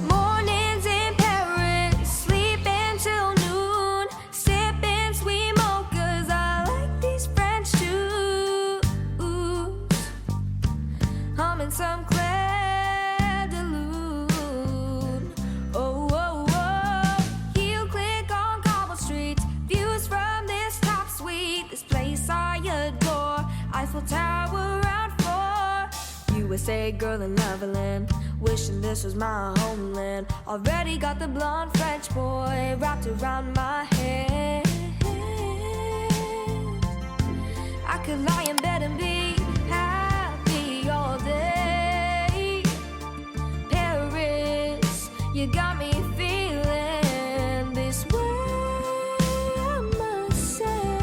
Mornings in Paris, sleeping till noon, sipping sweet mochas. I like these French tunes, humming some Clair de Lune. Oh, oh, oh. Heel click on cobble streets, views from this top suite. This place I adore, Eiffel Tower around 4. USA girl in Neverland, wishing this was my homeland. Already got the blonde French boy wrapped around my head. I could lie in bed and be happy all day. Paris, you got me feeling this way, I must say.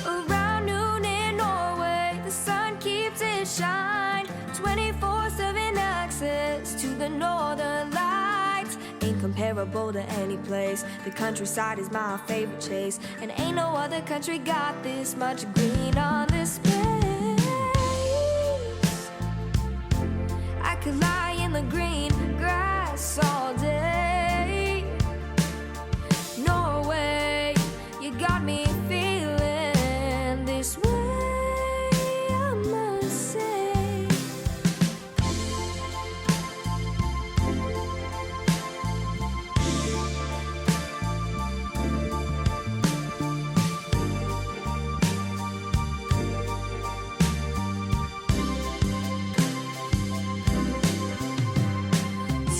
Around noon in Norway, the sun keeps its shine. 24/7 access to the northern lights. Ain't comparable to any place. The countryside is my favorite chase, and ain't no other country got this much green on this place. I could lie in the green grass all day. Norway, you got me feeling this way, I must say.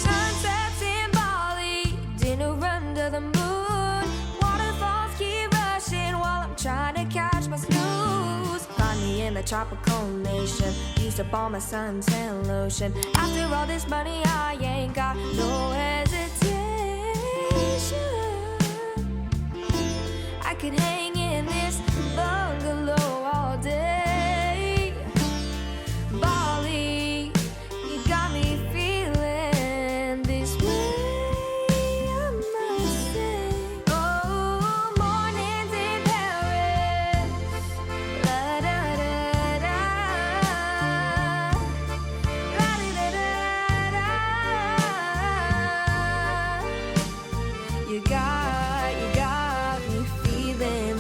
Sunsets in Bali, dinner under the moon. Waterfalls keep rushing while I'm trying to catch my snooze. Find me in the tropical nation, used up all my suntan lotion. After all this money, I ain't got no hesitation. I could hang in this bungalow all day. Bali, you got me feeling this way, I must say. Oh, mornings in Paris, la da da da, la da da da da. You got me feeling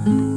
you.